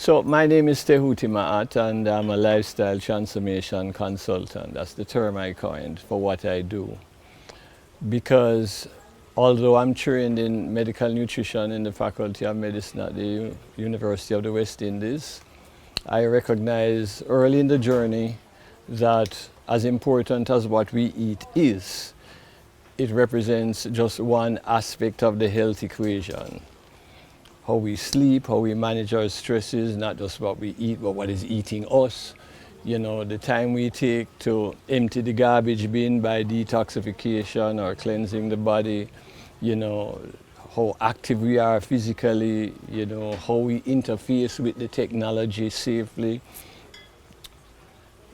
So my name is Tehuti Maat and I'm a lifestyle transformation consultant. That's the term I coined for what I do. Because although I'm trained in medical nutrition in the Faculty of Medicine at the University of the West Indies, I recognize early in the journey that as important as what we eat is, it represents just one aspect of the health equation. How we sleep, how we manage our stresses, not just what we eat, but what is eating us. You know, the time we take to empty the garbage bin by detoxification or cleansing the body, you know, how active we are physically, you know, how we interface with the technology safely,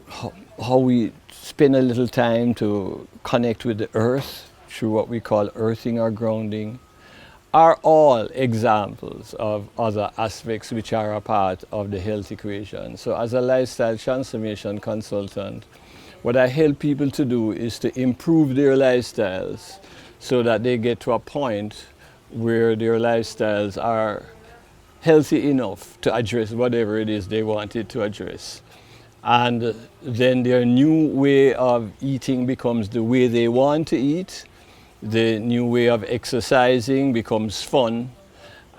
how we spend a little time to connect with the earth through what we call earthing or grounding, are all examples of other aspects which are a part of the health equation. So as a lifestyle transformation consultant, what I help people to do is to improve their lifestyles so that they get to a point where their lifestyles are healthy enough to address whatever it is they wanted to address. And then their new way of eating becomes the way they want to eat. The new way of exercising becomes fun,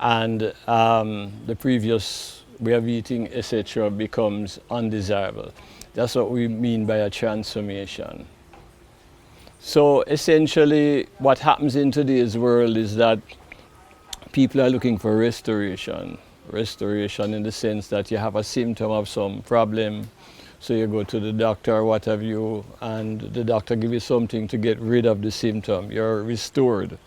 and the previous way of eating, etc., becomes undesirable. That's what we mean by a transformation. So essentially, what happens in today's world is that people are looking for restoration. Restoration in the sense that you have a symptom of some problem, so you go to the doctor or what have you, and the doctor gives you something to get rid of the symptom. You're restored,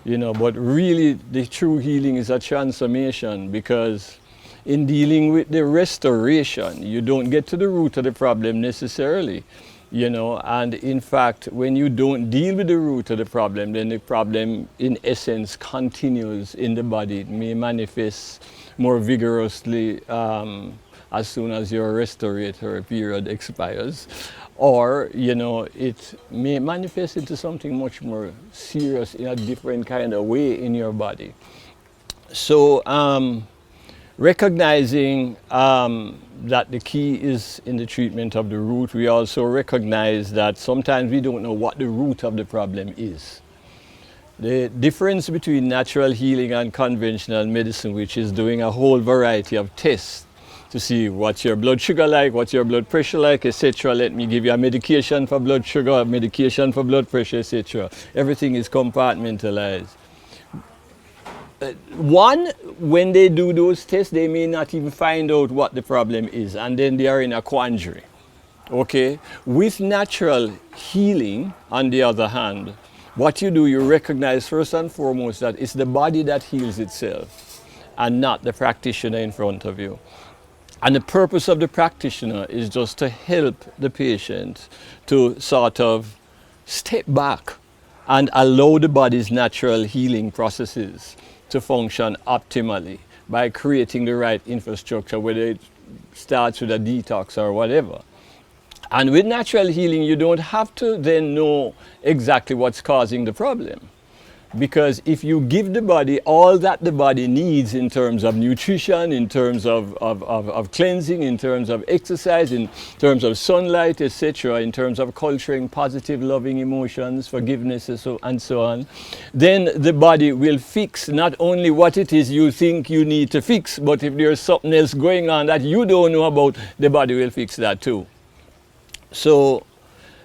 you know. But really, the true healing is a transformation, because in dealing with the restoration, you don't get to the root of the problem necessarily, you know. And in fact, when you don't deal with the root of the problem, then the problem, in essence, continues in the body. It may manifest more vigorously as soon as your respiratory period expires, or, you know, it may manifest into something much more serious in a different kind of way in your body. So recognizing that the key is in the treatment of the root, we also recognize that sometimes we don't know what the root of the problem is. The difference between natural healing and conventional medicine, which is doing a whole variety of tests to see what's your blood sugar like, what's your blood pressure like, etc. Let me give you a medication for blood sugar, a medication for blood pressure, etc. Everything is compartmentalized. One, when they do those tests, they may not even find out what the problem is, and then they are in a quandary. Okay? With natural healing, on the other hand, what you do, you recognize first and foremost that it's the body that heals itself and not the practitioner in front of you. And the purpose of the practitioner is just to help the patient to sort of step back and allow the body's natural healing processes to function optimally by creating the right infrastructure, whether it starts with a detox or whatever. And with natural healing, you don't have to then know exactly what's causing the problem. Because if you give the body all that the body needs in terms of nutrition, in terms of cleansing, in terms of exercise, in terms of sunlight, etc., in terms of culturing positive, loving emotions, forgiveness, and so on, then the body will fix not only what it is you think you need to fix, but if there's something else going on that you don't know about, the body will fix that too. So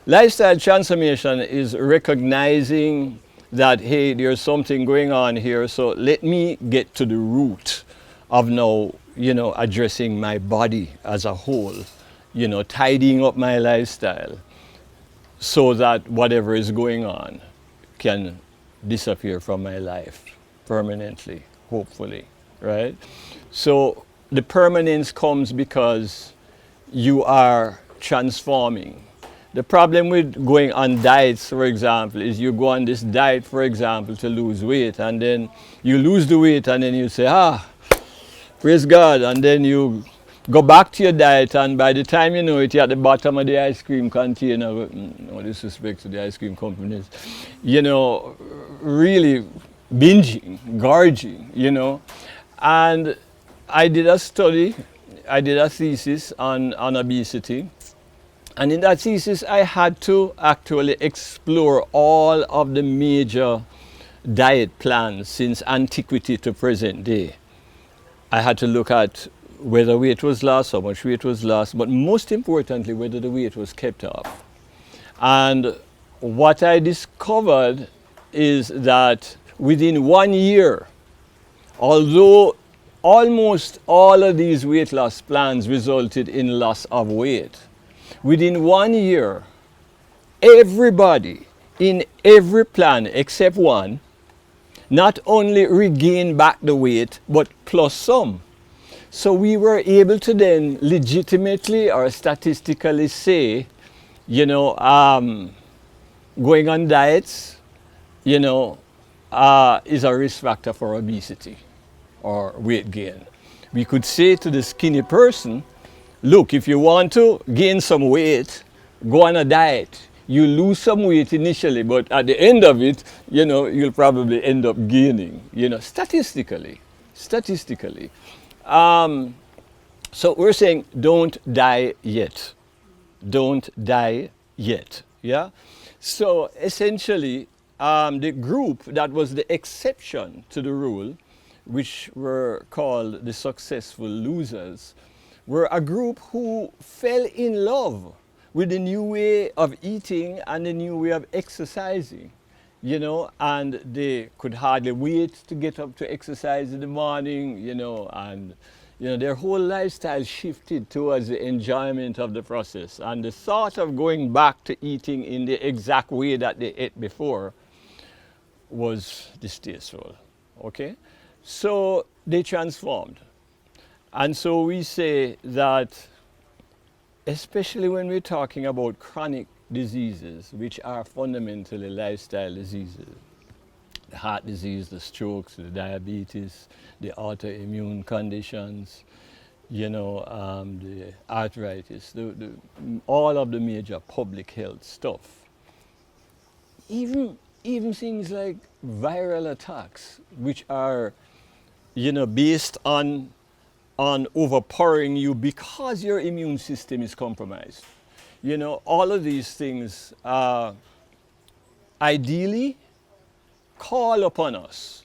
lifestyle transformation is recognizing that, hey, there's something going on here, so let me get to the root of now, you know, addressing my body as a whole, you know, tidying up my lifestyle so that whatever is going on can disappear from my life permanently, hopefully, right? So the permanence comes because you are transforming. The problem with going on diets, for example, is you go on this diet, for example, to lose weight, and then you lose the weight, and then you say, praise God, and then you go back to your diet, and by the time you know it, you're at the bottom of the ice cream container. No disrespect to the ice cream companies. You know, really binging, gorging, you know. And I did a study I did a thesis on obesity. And in that thesis, I had to actually explore all of the major diet plans since antiquity to present day. I had to look at whether weight was lost, how much weight was lost, but most importantly, whether the weight was kept off. And what I discovered is that within 1 year, although almost all of these weight loss plans resulted in loss of weight, within 1 year, everybody in every plan except one not only regained back the weight, but plus some. So we were able to then legitimately or statistically say, you know, going on diets, you know, is a risk factor for obesity or weight gain. We could say to the skinny person, look, if you want to gain some weight, go on a diet. You lose some weight initially, but at the end of it, you know, you'll probably end up gaining, you know, statistically. So we're saying don't die yet. Don't die yet, yeah? So essentially, the group that was the exception to the rule, which were called the successful losers, were a group who fell in love with the new way of eating and the new way of exercising, you know, and they could hardly wait to get up to exercise in the morning, you know, and you know, their whole lifestyle shifted towards the enjoyment of the process, and the thought of going back to eating in the exact way that they ate before was distasteful, okay? So they transformed. And so we say that, especially when we're talking about chronic diseases, which are fundamentally lifestyle diseases, the heart disease, the strokes, the diabetes, the autoimmune conditions, you know, the arthritis, all of the major public health stuff. Even things like viral attacks, which are, you know, based on overpowering you because your immune system is compromised. You know, all of these things ideally call upon us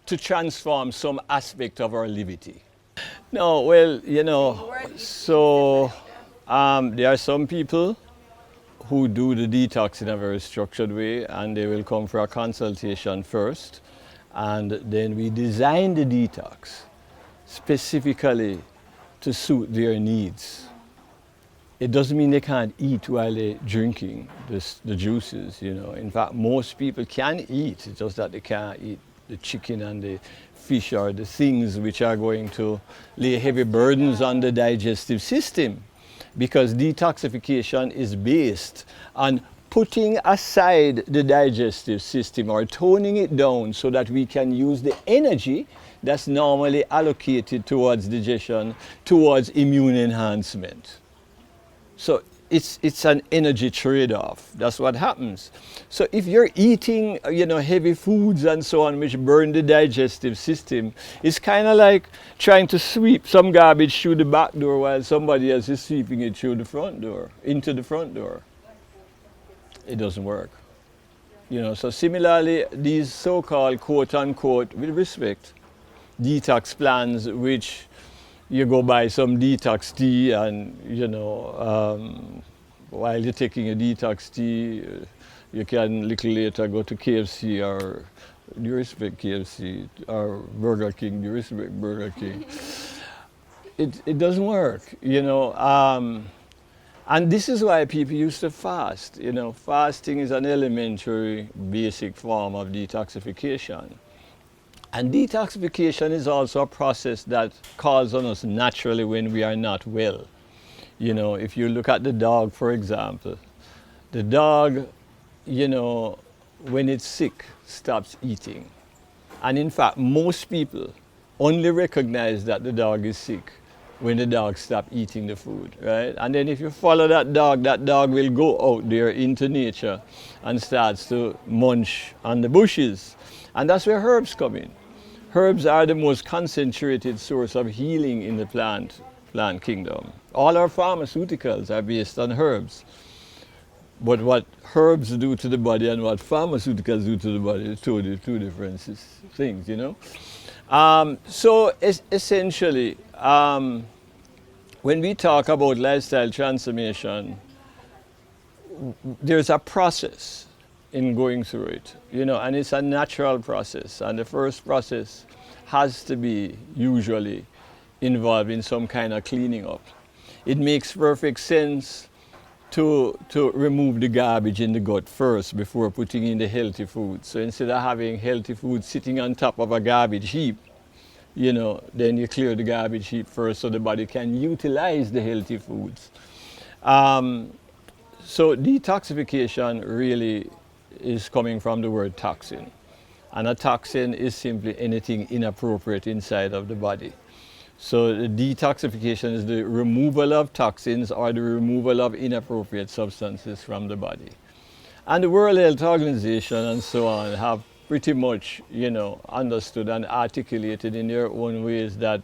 to transform some aspect of our liberty. No, well, you know, so there are some people who do the detox in a very structured way, and they will come for a consultation first, and then we design the detox specifically to suit their needs. It doesn't mean they can't eat while they're drinking the juices, you know. In fact, most people can eat, it's just that they can't eat the chicken and the fish or the things which are going to lay heavy burdens on the digestive system, because detoxification is based on putting aside the digestive system or toning it down so that we can use the energy that's normally allocated towards digestion, towards immune enhancement. So it's an energy trade-off. That's what happens. So if you're eating, you know, heavy foods and so on, which burn the digestive system, it's kind of like trying to sweep some garbage through the back door while somebody else is sweeping it through the front door, into the front door. It doesn't work. You know, so similarly, these so-called quote-unquote, with respect, detox plans, which you go buy some detox tea and, you know, while you're taking a detox tea, you can a little later go to KFC or, do you respect KFC, or Burger King, do you respect Burger King? It doesn't work, you know. And this is why people used to fast. You know, fasting is an elementary, basic form of detoxification. And detoxification is also a process that calls on us naturally when we are not well. You know, if you look at the dog, for example, the dog, you know, when it's sick, stops eating. And in fact, most people only recognize that the dog is sick when the dog stops eating the food, right? And then if you follow that dog will go out there into nature and starts to munch on the bushes. And that's where herbs come in. Herbs are the most concentrated source of healing in the plant plant kingdom. All our pharmaceuticals are based on herbs. But what herbs do to the body and what pharmaceuticals do to the body is two different things, you know. So essentially, when we talk about lifestyle transformation, there's a process in going through it, you know, and it's a natural process. And the first process has to be usually involved in some kind of cleaning up. It makes perfect sense to remove the garbage in the gut first before putting in the healthy food. So instead of having healthy food sitting on top of a garbage heap, you know, then you clear the garbage heap first so the body can utilize the healthy foods. So detoxification really is coming from the word toxin. And a toxin is simply anything inappropriate inside of the body. So the detoxification is the removal of toxins or the removal of inappropriate substances from the body. And the World Health Organization and so on have pretty much, you know, understood and articulated in their own ways that,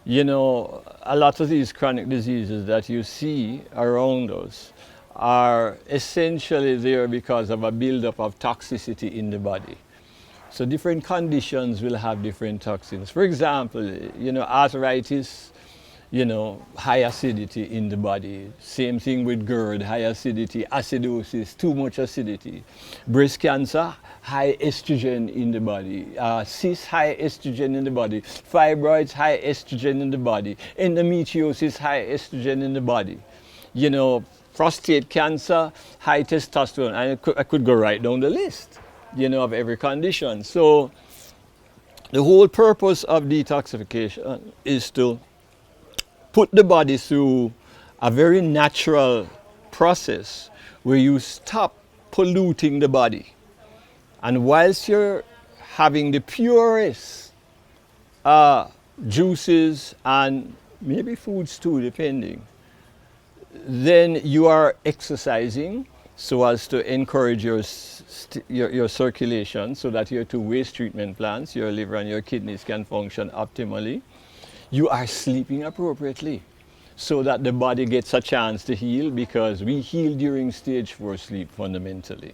you know, a lot of these chronic diseases that you see around us are essentially there because of a buildup of toxicity in the body. So different conditions will have different toxins. For example, you know, arthritis, you know, high acidity in the body. Same thing with GERD, high acidity, acidosis, too much acidity. Breast cancer, high estrogen in the body. Cysts, high estrogen in the body. Fibroids, high estrogen in the body. Endometriosis, high estrogen in the body. You know, prostate cancer, high testosterone. And I could go right down the list, you know, of every condition. So the whole purpose of detoxification is to put the body through a very natural process where you stop polluting the body. And whilst you're having the purest juices and maybe foods too, depending, then you are exercising so as to encourage your circulation so that your two waste treatment plants, your liver and your kidneys, can function optimally. You are sleeping appropriately so that the body gets a chance to heal, because we heal during stage 4 sleep fundamentally.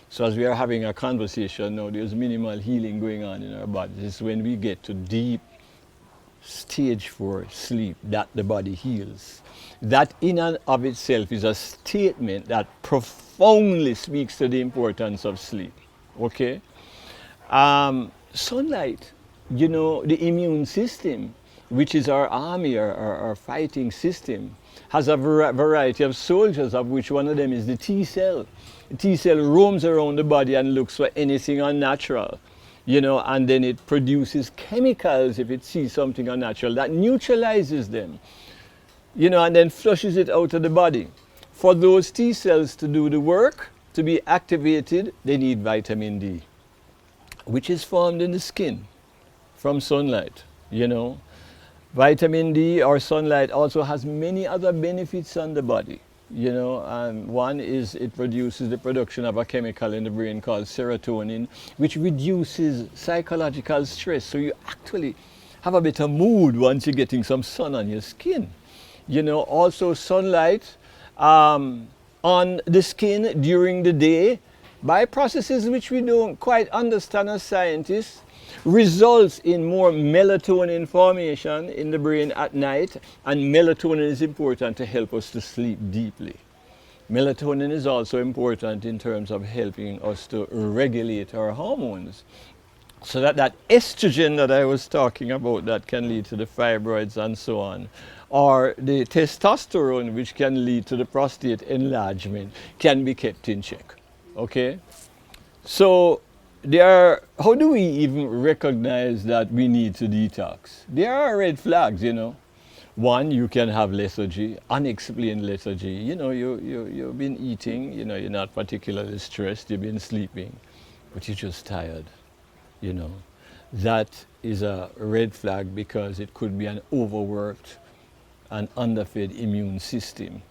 So as we are having a conversation now, there's minimal healing going on in our bodies. It's when we get to deep stage 4 sleep that the body heals. That in and of itself is a statement that profoundly speaks to the importance of sleep. Okay? Sunlight, you know, the immune system, which is our army, our fighting system, has a variety of soldiers, of which one of them is the T cell. The T cell roams around the body and looks for anything unnatural, you know, and then it produces chemicals if it sees something unnatural that neutralizes them, you know, and then flushes it out of the body. For those T cells to do the work, to be activated, they need vitamin D, which is formed in the skin from sunlight, you know. Vitamin D or sunlight also has many other benefits on the body, you know, and one is it produces the production of a chemical in the brain called serotonin, which reduces psychological stress. So you actually have a better mood once you're getting some sun on your skin. You know, also sunlight on the skin during the day, by processes which we don't quite understand as scientists, results in more melatonin formation in the brain at night, and melatonin is important to help us to sleep deeply. Melatonin is also important in terms of helping us to regulate our hormones. So that estrogen that I was talking about that can lead to the fibroids and so on, or the testosterone which can lead to the prostate enlargement, can be kept in check. Okay? So how do we even recognize that we need to detox? There are red flags, you know. One, you can have lethargy, unexplained lethargy. You know, you've been eating, you know, you're not particularly stressed, you've been sleeping, but you're just tired, you know. That is a red flag, because it could be an overworked and underfed immune system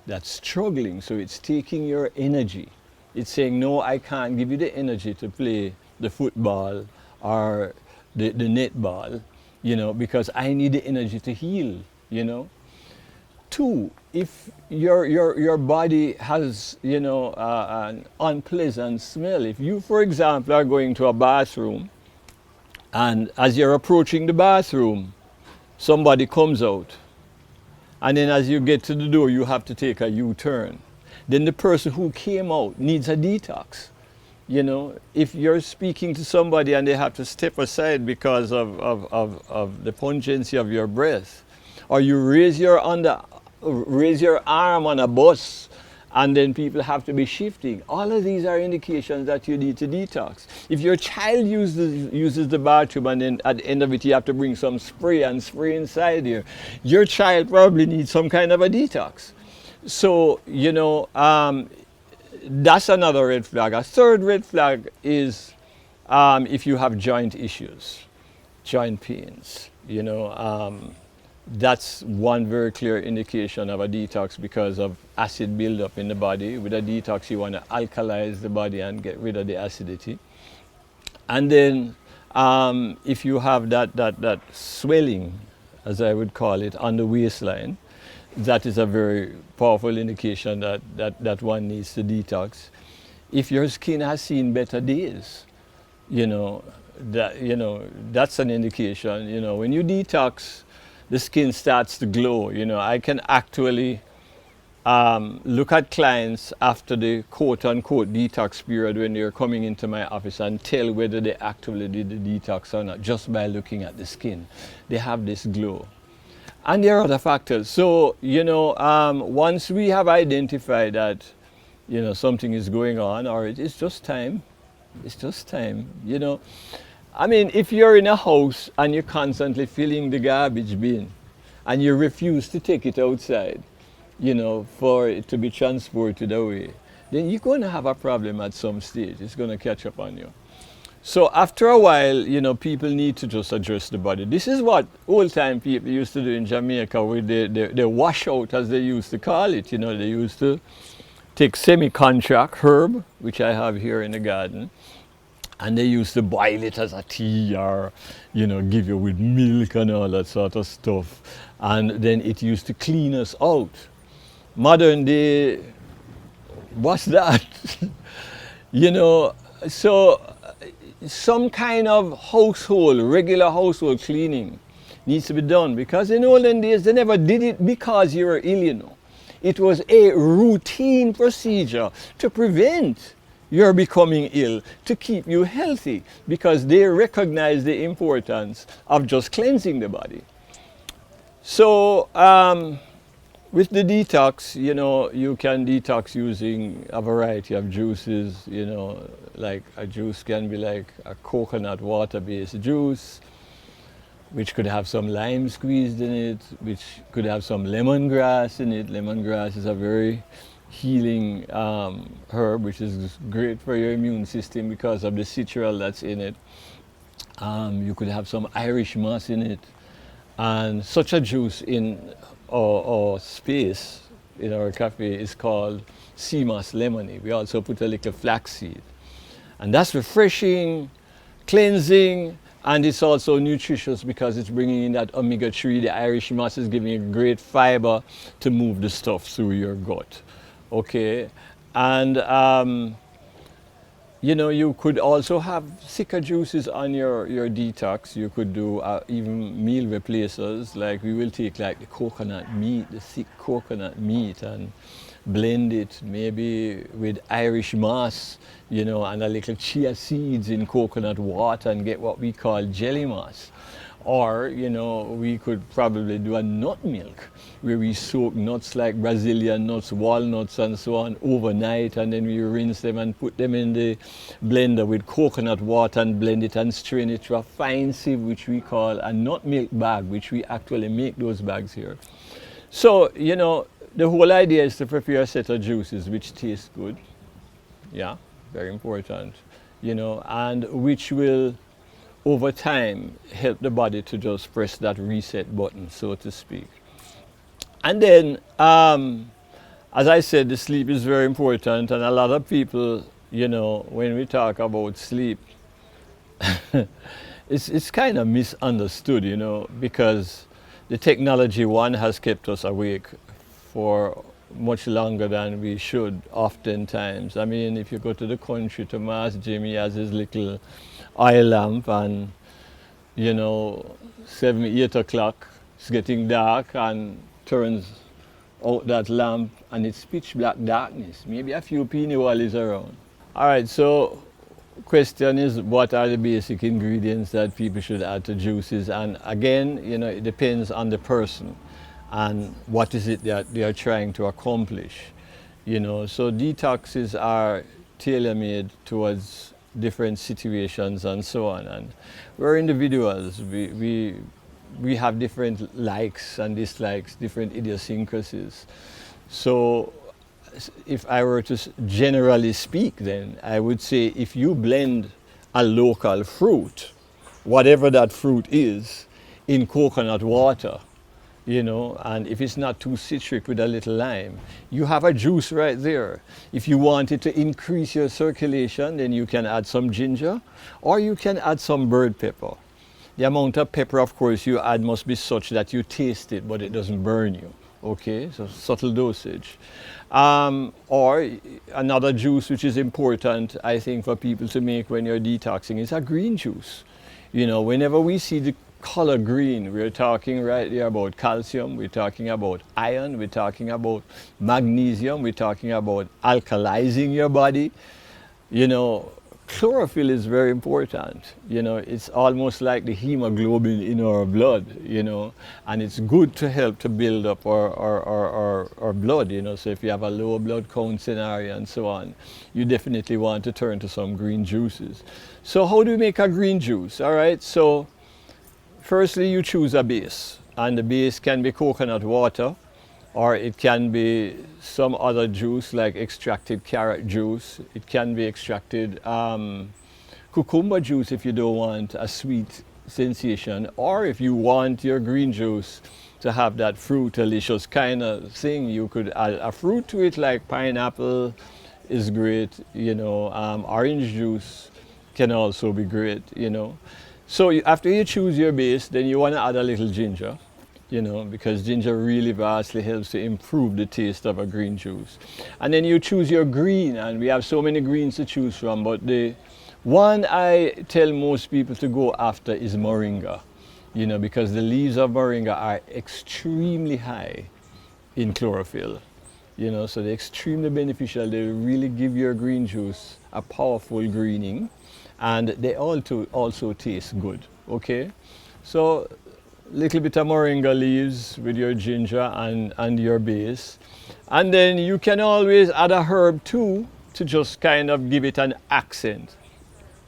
that's struggling. So it's taking your energy. It's saying, no, I can't give you the energy to play the football or the netball, you know, because I need the energy to heal. you know. Two, if your body has, you know, an unpleasant smell, if you, for example, are going to a bathroom and as you're approaching the bathroom, somebody comes out, and then as you get to the door, you have to take a U-turn. Then the person who came out needs a detox. You know, if you're speaking to somebody and they have to step aside because of the pungency of your breath, or you raise your arm on a bus and then people have to be shifting, all of these are indications that you need to detox. If your child uses the bathroom and then at the end of it you have to bring some spray and spray inside here, your child probably needs some kind of a detox. So, you know, that's another red flag. A third red flag is if you have joint issues, joint pains. You know, that's one very clear indication of a detox because of acid buildup in the body. With a detox, you want to alkalize the body and get rid of the acidity. And then if you have that swelling, as I would call it, on the waistline, that is a very powerful indication that one needs to detox. If your skin has seen better days, you know, that's an indication. You know, when you detox, the skin starts to glow. You know, I can actually look at clients after the quote-unquote detox period when they're coming into my office and tell whether they actually did the detox or not just by looking at the skin. They have this glow. And there are other factors. So, you know, once we have identified that, you know, something is going on, or it's just time, you know. I mean, if you're in a house and you're constantly filling the garbage bin and you refuse to take it outside, you know, for it to be transported away, then you're going to have a problem at some stage. It's going to catch up on you. So after a while, you know, people need to just address the body. This is what old-time people used to do in Jamaica, where they wash out, as they used to call it. You know, they used to take semi-contract herb, which I have here in the garden, and they used to boil it as a tea or, you know, give you with milk and all that sort of stuff. And then it used to clean us out. Modern day, what's that? You know, so some kind of regular household cleaning needs to be done, because in olden days they never did it because you were ill, you know. It was a routine procedure to prevent your becoming ill, to keep you healthy, because they recognize the importance of just cleansing the body. So with the detox, you know, you can detox using a variety of juices. You know, like a juice can be like a coconut water-based juice, which could have some lime squeezed in it, which could have some lemongrass in it. Lemongrass is a very healing herb, which is great for your immune system because of the citral that's in it. You could have some Irish moss in it. And such a juice in our space, in our cafe, is called sea moss lemony. We also put a little flaxseed. And that's refreshing, cleansing, and it's also nutritious because it's bringing in that omega-3. The Irish moss is giving you great fiber to move the stuff through your gut. Okay, and you know, you could also have thicker juices on your detox. You could do even meal replacers, like we will take like the coconut meat, the thick coconut meat, and blend it maybe with Irish moss, you know, and a little chia seeds in coconut water and get what we call jelly moss. Or, you know, we could probably do a nut milk where we soak nuts like Brazilian nuts, walnuts and so on overnight, and then we rinse them and put them in the blender with coconut water and blend it and strain it to a fine sieve, which we call a nut milk bag, which we actually make those bags here. So, you know, the whole idea is to prepare a set of juices which taste good. Yeah, very important. You know, and which will over time help the body to just press that reset button, so to speak. And then, as I said, the sleep is very important, and a lot of people, you know, when we talk about sleep, it's kind of misunderstood, you know, because the technology, one, has kept us awake for much longer than we should oftentimes. I mean, if you go to the country to Mass Jim, he has his little oil lamp, and you know, 7, 8 o'clock, it's getting dark, and turns out that lamp and it's pitch black darkness. Maybe a few penny is around. All right, so question is, what are the basic ingredients that people should add to juices? And again, you know, it depends on the person and what is it that they are trying to accomplish. You know, so detoxes are tailor-made towards different situations and so on. And we're individuals. We have different likes and dislikes, different idiosyncrasies. So if I were to generally speak, then I would say if you blend a local fruit, whatever that fruit is, in coconut water, you know, and if it's not too citric with a little lime, you have a juice right there. If you want it to increase your circulation, then you can add some ginger, or you can add some bird pepper. The amount of pepper, of course, you add must be such that you taste it, but it doesn't burn you. Okay, so subtle dosage. Or another juice which is important, I think, for people to make when you're detoxing is a green juice. You know, whenever we see the color green, we're talking right there about calcium, we're talking about iron, we're talking about magnesium, we're talking about alkalizing your body. You know, chlorophyll is very important. You know, it's almost like the hemoglobin in our blood, you know, and it's good to help to build up our blood, you know. So if you have a low blood count scenario and so on, you definitely want to turn to some green juices. So how do we make a green juice? All right, so firstly you choose a base, and the base can be coconut water, or it can be some other juice like extracted carrot juice. It can be extracted cucumber juice if you don't want a sweet sensation, or if you want your green juice to have that fruitalicious kind of thing, you could add a fruit to it, like pineapple is great, you know, orange juice can also be great, you know. So after you choose your base, then you want to add a little ginger, you know, because ginger really vastly helps to improve the taste of a green juice. And then you choose your green, and we have so many greens to choose from, but the one I tell most people to go after is moringa, you know, because the leaves of moringa are extremely high in chlorophyll, you know, so they're extremely beneficial. They really give your green juice a powerful greening, and they also taste good, okay? So little bit of moringa leaves with your ginger and your base. And then you can always add a herb too, to just kind of give it an accent.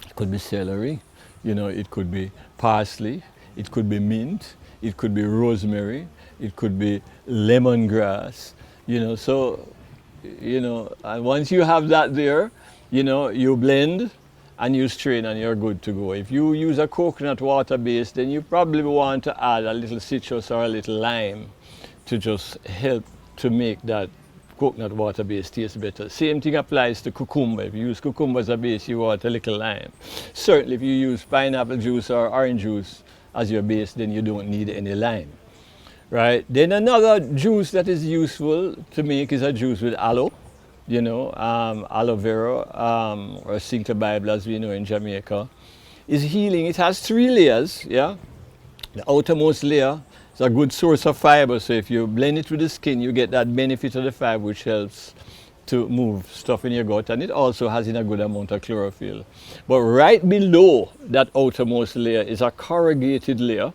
It could be celery, you know, it could be parsley, it could be mint, it could be rosemary, it could be lemongrass, you know. So, you know, and once you have that there, you know, you blend and you strain and you're good to go. If you use a coconut water base, then you probably want to add a little citrus or a little lime to just help to make that coconut water base taste better. Same thing applies to cucumber. If you use cucumber as a base, you want a little lime. Certainly if you use pineapple juice or orange juice as your base, then you don't need any lime, right? Then another juice that is useful to make is a juice with aloe. You know, aloe vera, or Cinco Bible as we know in Jamaica, is healing. It has 3 layers, yeah? The outermost layer is a good source of fiber, so if you blend it with the skin, you get that benefit of the fiber, which helps to move stuff in your gut, and it also has in a good amount of chlorophyll. But right below that outermost layer is a corrugated layer,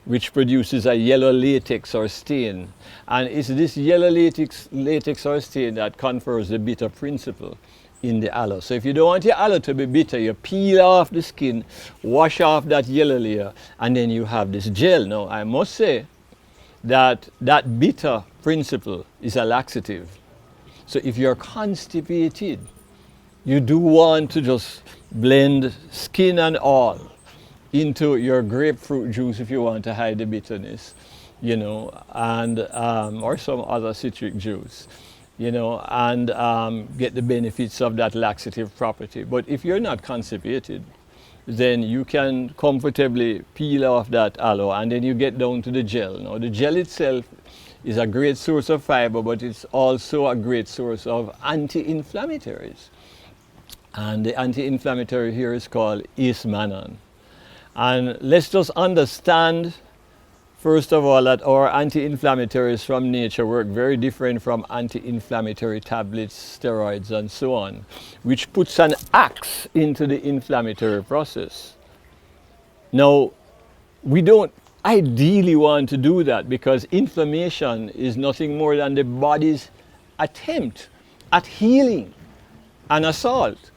which produces a yellow latex or stain. And it's this yellow latex or stain that confers the bitter principle in the aloe. So if you don't want your aloe to be bitter, you peel off the skin, wash off that yellow layer, and then you have this gel. Now, I must say that that bitter principle is a laxative. So if you're constipated, you do want to just blend skin and all into your grapefruit juice if you want to hide the bitterness, you know, and or some other citric juice, you know, and get the benefits of that laxative property. But if you're not constipated, then you can comfortably peel off that aloe, and then you get down to the gel. Now the gel itself is a great source of fiber, but it's also a great source of anti-inflammatories. And the anti-inflammatory here is called Ismanon. And let's just understand, first of all, that our anti-inflammatories from nature work very different from anti-inflammatory tablets, steroids, and so on, which puts an axe into the inflammatory process. Now, we don't ideally want to do that, because inflammation is nothing more than the body's attempt at healing, an assault.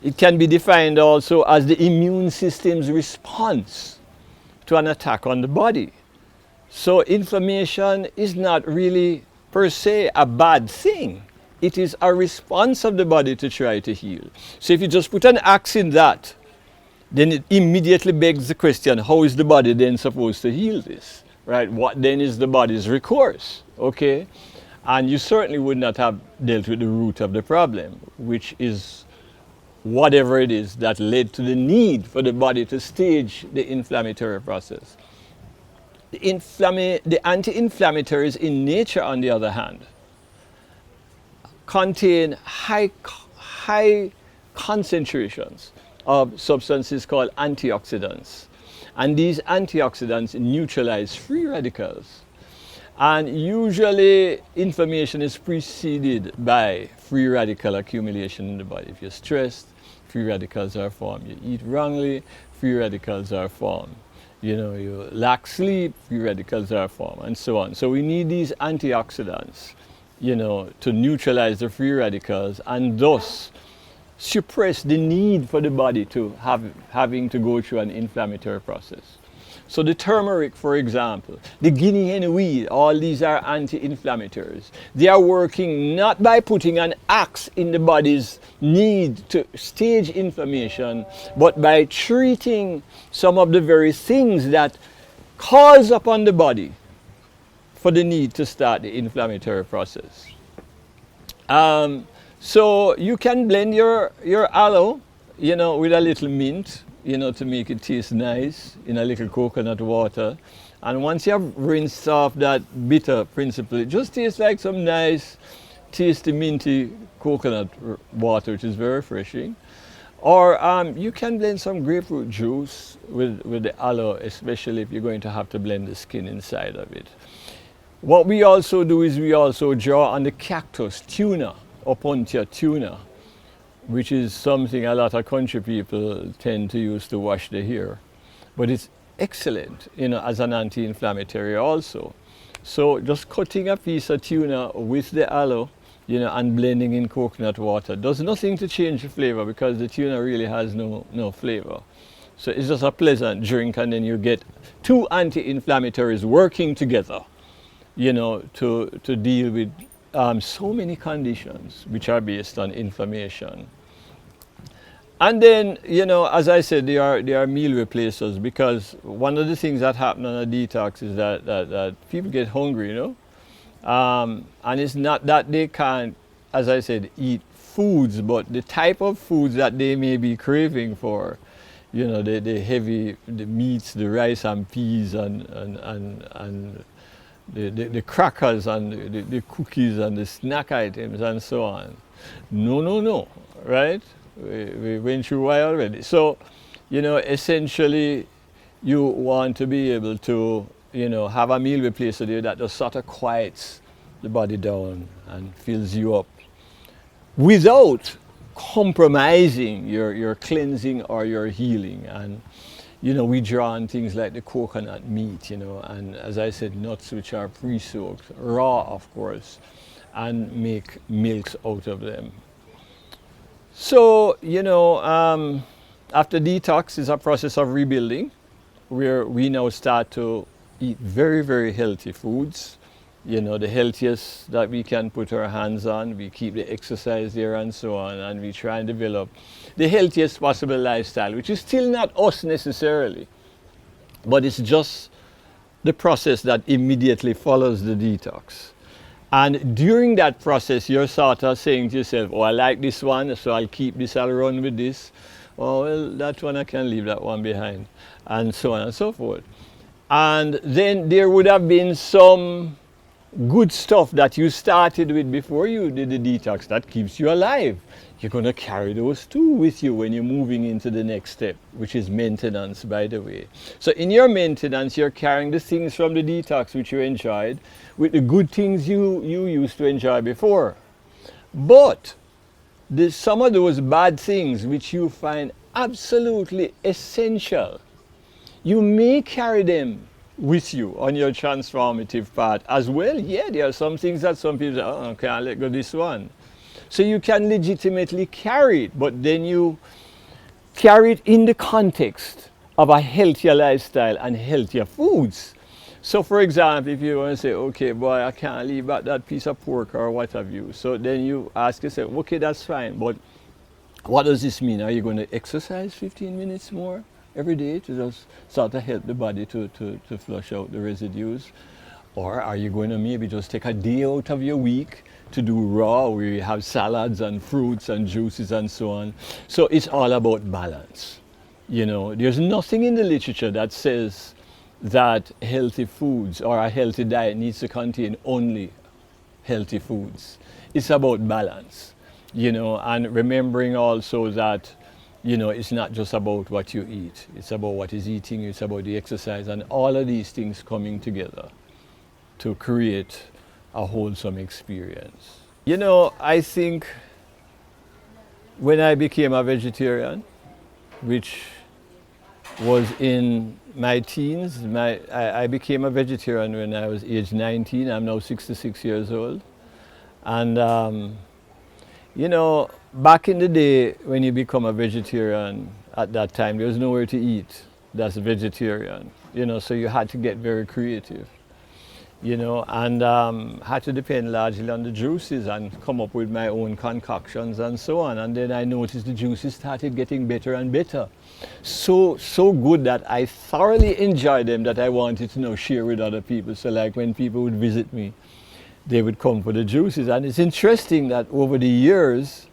It can be defined also as the immune system's response to an attack on the body. So inflammation is not really per se a bad thing. It is a response of the body to try to heal. So if you just put an axe in that, then it immediately begs the question, how is the body then supposed to heal this? Right? What then is the body's recourse? Okay? And you certainly would not have dealt with the root of the problem, which is whatever it is that led to the need for the body to stage the inflammatory process. The anti-inflammatories in nature, on the other hand, contain high concentrations of substances called antioxidants. And these antioxidants neutralize free radicals. And usually inflammation is preceded by free radical accumulation in the body. If you're stressed, free radicals are formed. You eat wrongly, free radicals are formed. You know, you lack sleep, free radicals are formed, and so on. So we need these antioxidants, you know, to neutralize the free radicals and thus suppress the need for the body to having to go through an inflammatory process. So the turmeric, for example, the guinea hen weed, all these are anti-inflammatories. They are working not by putting an axe in the body's need to stage inflammation, but by treating some of the very things that calls upon the body for the need to start the inflammatory process. So you can blend your aloe, you know, with a little mint, you know, to make it taste nice, in a little coconut water. And once you have rinsed off that bitter principle, it just tastes like some nice, tasty, minty coconut water, which is very refreshing. Or you can blend some grapefruit juice with the aloe, especially if you're going to have to blend the skin inside of it. What we also do is we also draw on the cactus tuna, Opuntia tuna, which is something a lot of country people tend to use to wash their hair. But it's excellent, you know, as an anti-inflammatory also. So just cutting a piece of tuna with the aloe, you know, and blending in coconut water does nothing to change the flavor, because the tuna really has no flavor. So it's just a pleasant drink, and then you get two anti-inflammatories working together, you know, to deal with so many conditions which are based on inflammation. And then, you know, as I said, they are meal replacers, because one of the things that happen on a detox is that people get hungry, you know. And it's not that they can't, as I said, eat foods, but the type of foods that they may be craving for, you know, the meats, the rice and peas and the crackers and the cookies and the snack items and so on. No, right? We went through why already. So, you know, essentially you want to be able to, you know, have a meal replacer there that just sort of quiets the body down and fills you up without compromising your cleansing or your healing. And, you know, we draw on things like the coconut meat, you know, and as I said, nuts which are pre-soaked, raw of course, and make milks out of them. So, you know, after detox is a process of rebuilding, where we now start to eat very, very healthy foods. You know, the healthiest that we can put our hands on. We keep the exercise there and so on, and we try and develop the healthiest possible lifestyle, which is still not us necessarily, but it's just the process that immediately follows the detox. And during that process, you're sort of saying to yourself, oh, I like this one, so I'll keep this, I'll run with this. Oh, well, that one I can leave that one behind, and so on and so forth. And then there would have been some good stuff that you started with before you did the detox that keeps you alive. You're going to carry those too with you when you're moving into the next step, which is maintenance, by the way. So in your maintenance, you're carrying the things from the detox which you enjoyed with the good things you used to enjoy before. But some of those bad things which you find absolutely essential, you may carry them with you on your transformative path as well. Yeah, there are some things that some people say, oh, I can't let go this one. So you can legitimately carry it, but then you carry it in the context of a healthier lifestyle and healthier foods. So for example, if you want to say, okay, boy, I can't leave out that piece of pork or what have you. So then you ask yourself, okay, that's fine, but what does this mean? Are you going to exercise 15 minutes more every day to just start to help the body to flush out the residues? Or are you going to maybe just take a day out of your week to do raw, where you have salads and fruits and juices and so on? So it's all about balance. You know, there's nothing in the literature that says that healthy foods or a healthy diet needs to contain only healthy foods. It's about balance, you know, and remembering also that, you know, it's not just about what you eat. It's about what is eating you, it's about the exercise, and all of these things coming together to create a wholesome experience. You know, I think when I became a vegetarian, which was in my teens, I became a vegetarian when I was age 19. I'm now 66 years old. And, you know, back in the day when you become a vegetarian, at that time, there was nowhere to eat that's vegetarian. You know, so you had to get very creative. You know, and had to depend largely on the juices and come up with my own concoctions and so on. And then I noticed the juices started getting better and better. So good that I thoroughly enjoyed them, that I wanted to share with other people. So like when people would visit me, they would come for the juices. And it's interesting that over the years,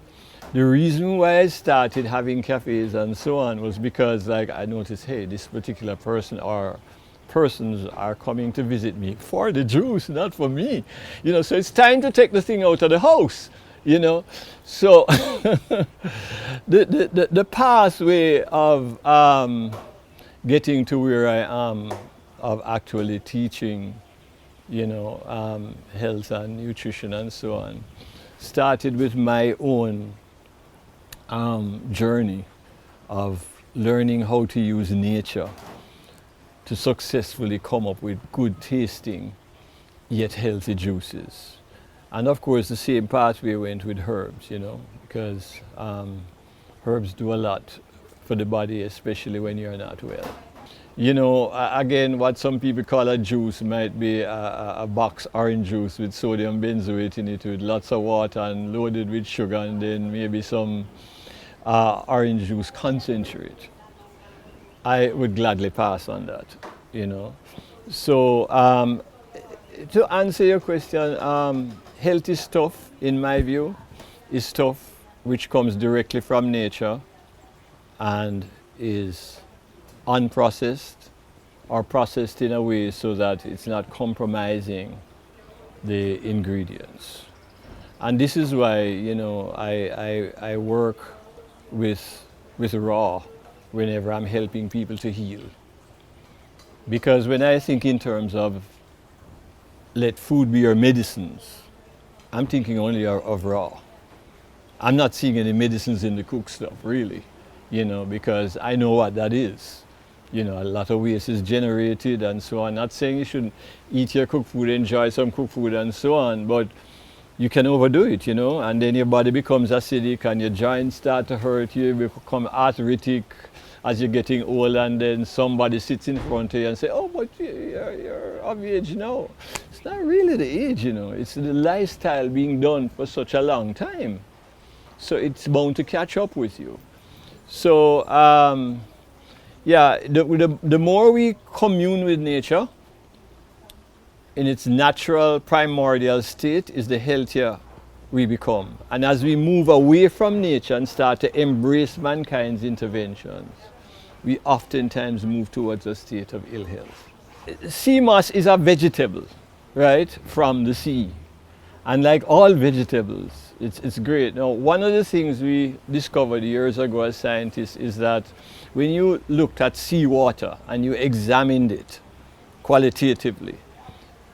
the reason why I started having cafes and so on was because like I noticed, hey, this particular person or persons are coming to visit me for the juice, not for me. You know, so it's time to take the thing out of the house, you know. So the pathway of getting to where I am, of actually teaching, you know, health and nutrition and so on, started with my own journey of learning how to use nature to successfully come up with good tasting yet healthy juices. And of course the same pathway went with herbs, you know, because herbs do a lot for the body, especially when you're not well. You know, again, what some people call a juice might be a box orange juice with sodium benzoate in it with lots of water and loaded with sugar, and then maybe some orange juice concentrate. I would gladly pass on that, you know. So to answer your question, healthy stuff, in my view, is stuff which comes directly from nature and is unprocessed or processed in a way so that it's not compromising the ingredients. And this is why, you know, I work with raw whenever I'm helping people to heal. Because when I think in terms of let food be your medicines, I'm thinking only of raw. I'm not seeing any medicines in the cooked stuff, really, you know, because I know what that is. You know, a lot of waste is generated and so on. Not saying you shouldn't eat your cooked food, enjoy some cooked food and so on, but you can overdo it, you know, and then your body becomes acidic and your joints start to hurt you, become arthritic as you're getting old, and then somebody sits in front of you and say, oh, but you're of age now. It's not really the age, you know, it's the lifestyle being done for such a long time. So it's bound to catch up with you. So, yeah, the more we commune with nature in its natural primordial state, is the healthier we become. And as we move away from nature and start to embrace mankind's interventions, we oftentimes move towards a state of ill health. Sea moss is a vegetable, right, from the sea. And like all vegetables, it's great. Now, one of the things we discovered years ago as scientists is that when you looked at seawater and you examined it qualitatively,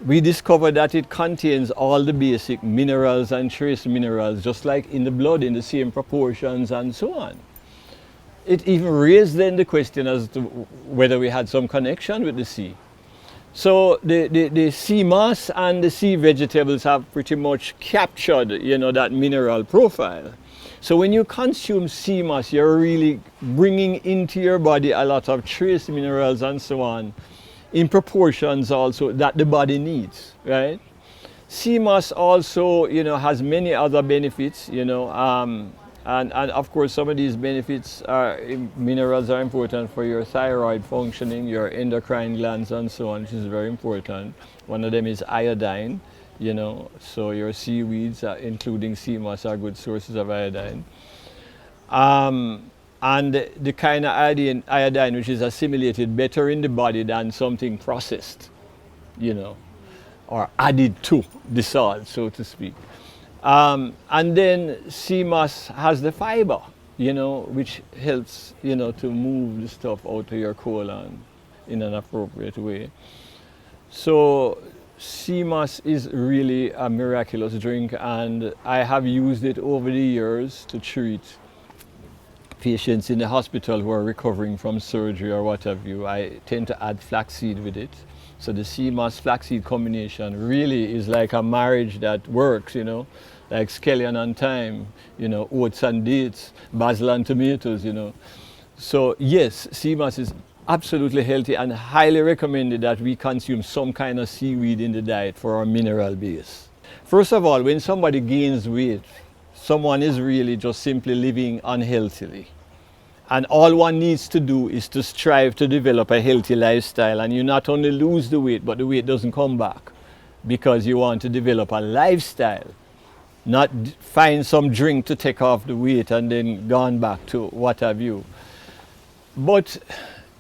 we discovered that it contains all the basic minerals and trace minerals, just like in the blood, in the same proportions and so on. It even raised then the question as to whether we had some connection with the sea. So the sea moss and the sea vegetables have pretty much captured, that mineral profile. So when you consume sea moss, you're really bringing into your body a lot of trace minerals and so on, in proportions also that the body needs, right? Sea moss also, has many other benefits, and of course some of these benefits minerals are important for your thyroid functioning, your endocrine glands and so on, which is very important. One of them is iodine, so your seaweeds, including sea moss, are good sources of iodine. And the kind of iodine which is assimilated better in the body than something processed, or added to the salt, so to speak. And then sea moss has the fiber, which helps, to move the stuff out of your colon in an appropriate way. So sea moss is really a miraculous drink, and I have used it over the years to treat patients in the hospital who are recovering from surgery or what have you. I tend to add flaxseed with it. So the sea moss flaxseed combination really is like a marriage that works, like scallion and thyme, oats and dates, basil and tomatoes, So yes, sea moss is absolutely healthy and highly recommended that we consume some kind of seaweed in the diet for our mineral base. First of all, when somebody gains weight, someone is really just simply living unhealthily. And all one needs to do is to strive to develop a healthy lifestyle, and you not only lose the weight, but the weight doesn't come back because you want to develop a lifestyle, not find some drink to take off the weight and then gone back to what have you. But,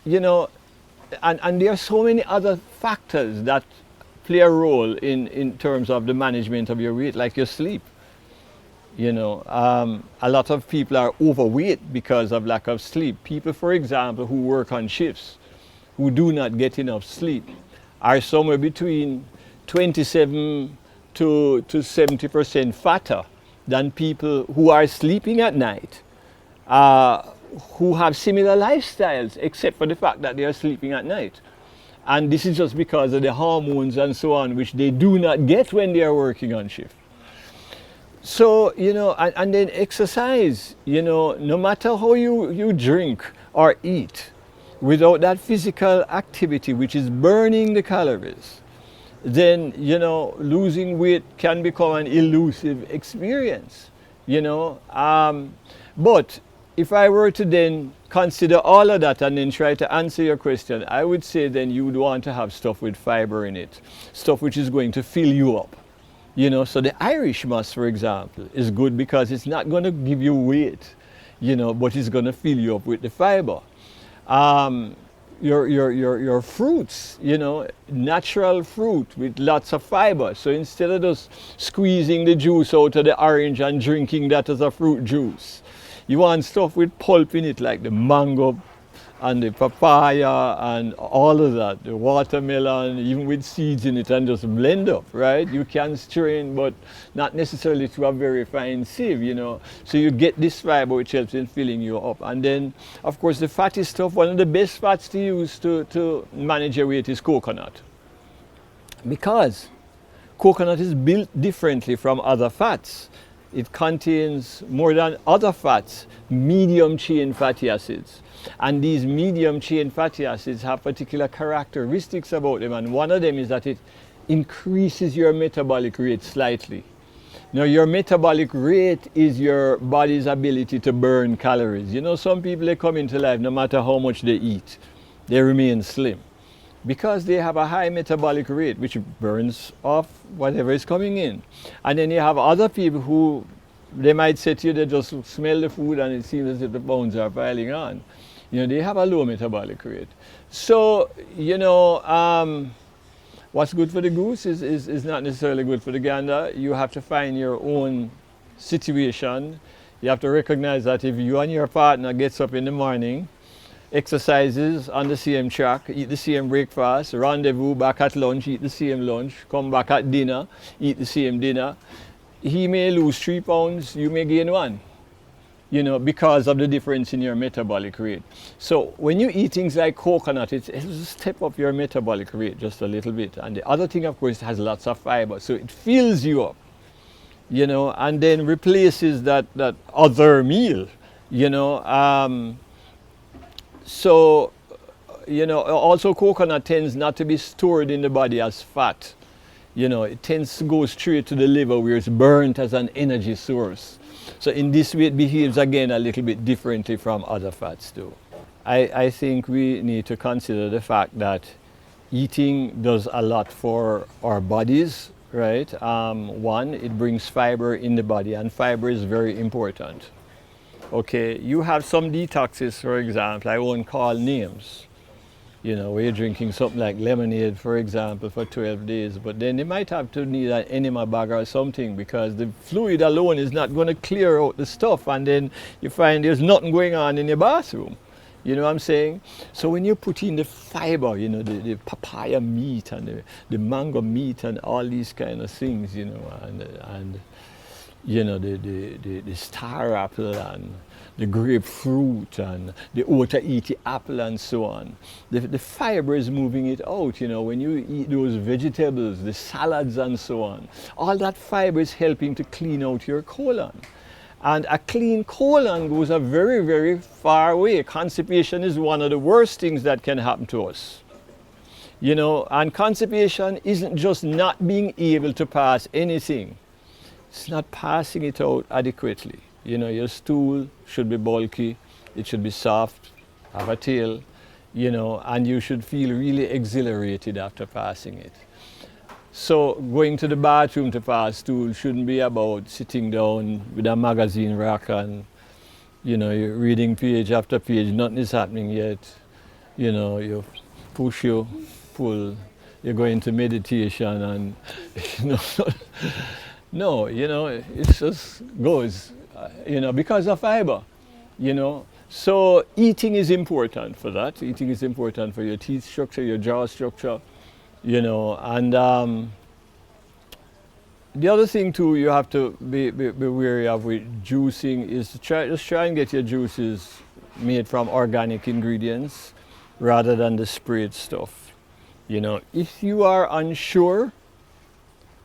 and there are so many other factors that play a role in terms of the management of your weight, like your sleep. A lot of people are overweight because of lack of sleep. People, for example, who work on shifts, who do not get enough sleep, are somewhere between 27 to 70% fatter than people who are sleeping at night, who have similar lifestyles, except for the fact that they are sleeping at night. And this is just because of the hormones and so on, which they do not get when they are working on shift. So, and then exercise, no matter how you drink or eat, without that physical activity, which is burning the calories, then, losing weight can become an elusive experience, But if I were to then consider all of that and then try to answer your question, I would say then you would want to have stuff with fiber in it, stuff which is going to fill you up. So the Irish moss, for example, is good because it's not going to give you weight, but it's going to fill you up with the fiber. Your fruits, natural fruit with lots of fiber. So instead of just squeezing the juice out of the orange and drinking that as a fruit juice, you want stuff with pulp in it, like the mango and the papaya and all of that, the watermelon, even with seeds in it, and just blend up, right? You can strain, but not necessarily to a very fine sieve, So you get this fiber which helps in filling you up. And then, of course, the fatty stuff, one of the best fats to use to manage your weight is coconut. Because coconut is built differently from other fats. It contains more than other fats, medium chain fatty acids. And these medium chain fatty acids have particular characteristics about them, and one of them is that it increases your metabolic rate slightly. Now, your metabolic rate is your body's ability to burn calories. Some people, they come into life, no matter how much they eat, they remain slim. because they have a high metabolic rate, which burns off whatever is coming in. And then you have other people who, they might say to you, they just smell the food and it seems as if the bones are piling on. You know, they have a low metabolic rate. So, you know, what's good for the goose is not necessarily good for the gander. You have to find your own situation. You have to recognize that if you and your partner gets up in the morning, exercises on the same track, eat the same breakfast, rendezvous back at lunch, eat the same lunch, come back at dinner, eat the same dinner, he may lose 3 pounds, you may gain 1, you know, because of the difference in your metabolic rate. So when you eat things like coconut, it'll step up your metabolic rate just a little bit. And the other thing, of course, it has lots of fiber, so it fills you up, you know, and then replaces that other meal, you know. So, you know, also coconut tends not to be stored in the body as fat. You know, it tends to go straight to the liver where it's burnt as an energy source. So in this way it behaves again a little bit differently from other fats too. I think we need to consider the fact that eating does a lot for our bodies, right? One, it brings fiber in the body, and fiber is very important. Okay, you have some detoxes, for example, I won't call names, you know, where you're drinking something like lemonade, for example, for 12 days, but then you might have to need an enema bag or something, because the fluid alone is not going to clear out the stuff, and then you find there's nothing going on in your bathroom. You know what I'm saying? So when you put in the fiber, you know, the papaya meat and the mango meat and all these kind of things, you know, and you know, the star apple and the grapefruit and the Otaheite apple and so on. The fiber is moving it out, you know, when you eat those vegetables, the salads and so on. All that fiber is helping to clean out your colon. And a clean colon goes a very, very far way. Constipation is one of the worst things that can happen to us. You know, and constipation isn't just not being able to pass anything. It's not passing it out adequately. You know, your stool should be bulky, it should be soft, have a tail, you know, and you should feel really exhilarated after passing it. So going to the bathroom to pass stool shouldn't be about sitting down with a magazine rack and, you know, you're reading page after page, nothing is happening yet. You know, you push, you pull, you go into meditation and, you know, no, you know, it just goes, you know, because of fiber, you know. So eating is important for that. Eating is important for your teeth structure, your jaw structure, you know. And the other thing too you have to be wary of with juicing is to try and get your juices made from organic ingredients rather than the sprayed stuff. You know, if you are unsure,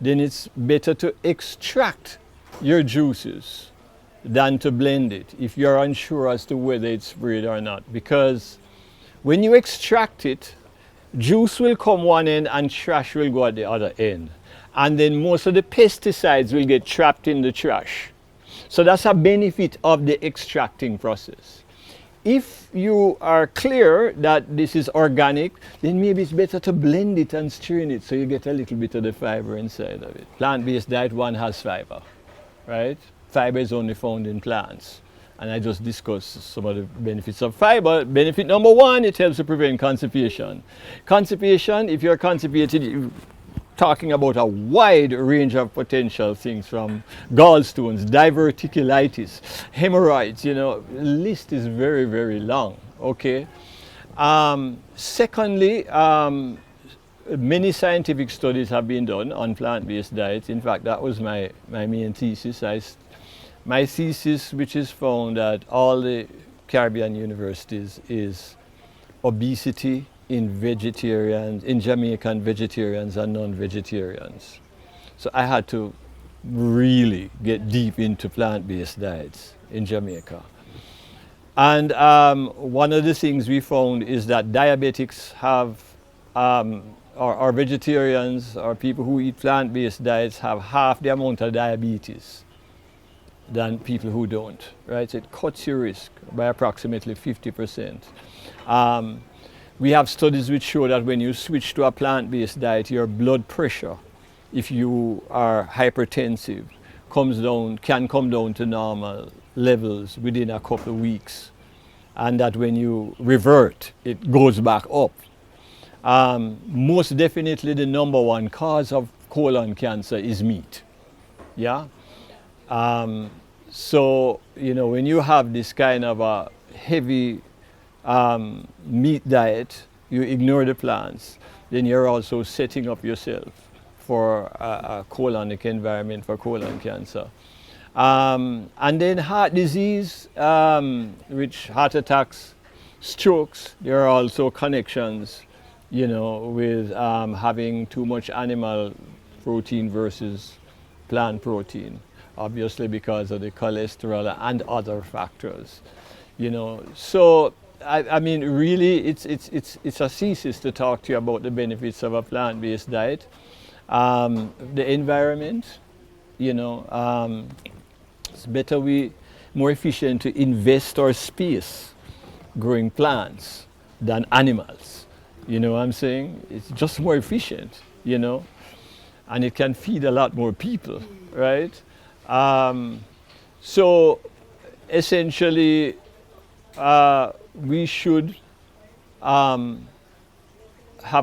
then it's better to extract your juices than to blend it if you're unsure as to whether it's sprayed or not. Because when you extract it, juice will come one end and trash will go at the other end. And then most of the pesticides will get trapped in the trash. So that's a benefit of the extracting process. If you are clear that this is organic, then maybe it's better to blend it and strain it so you get a little bit of the fiber inside of it. Plant-based diet, one has fiber, right? Fiber is only found in plants. And I just discussed some of the benefits of fiber. Benefit number one, it helps to prevent constipation. Constipation, if you're constipated, talking about a wide range of potential things, from gallstones, diverticulitis, hemorrhoids, you know, the list is very, very long, okay? Secondly, many scientific studies have been done on plant-based diets. In fact, that was my main thesis. My thesis, which is found at all the Caribbean universities, is obesity in vegetarians, in Jamaican vegetarians and non-vegetarians. So I had to really get deep into plant-based diets in Jamaica. And one of the things we found is that diabetics have, or vegetarians, or people who eat plant-based diets have half the amount of diabetes than people who don't, right? So it cuts your risk by approximately 50%. We have studies which show that when you switch to a plant-based diet, your blood pressure, if you are hypertensive, can come down to normal levels within a couple of weeks, and that when you revert, it goes back up. Most definitely the number one cause of colon cancer is meat. Yeah. So, you know, when you have this kind of a heavy meat diet, you ignore the plants, then you're also setting up yourself for a colonic environment for colon cancer. And then heart disease, which heart attacks, strokes, there are also connections, you know, with having too much animal protein versus plant protein, obviously because of the cholesterol and other factors, you know. So, I mean, really, it's a thesis to talk to you about the benefits of a plant-based diet. The environment, you know, it's more efficient to invest our space growing plants than animals. You know what I'm saying? It's just more efficient, you know, and it can feed a lot more people, right? So essentially, we should have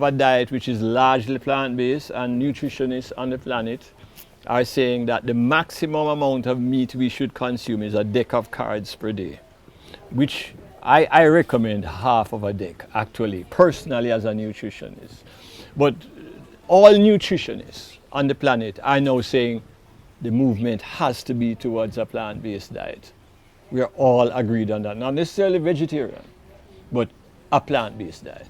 a diet which is largely plant-based, and nutritionists on the planet are saying that the maximum amount of meat we should consume is a deck of cards per day, which I recommend half of a deck, actually, personally as a nutritionist. But all nutritionists on the planet are now saying the movement has to be towards a plant-based diet. We are all agreed on that. Not necessarily vegetarian, but a plant-based diet.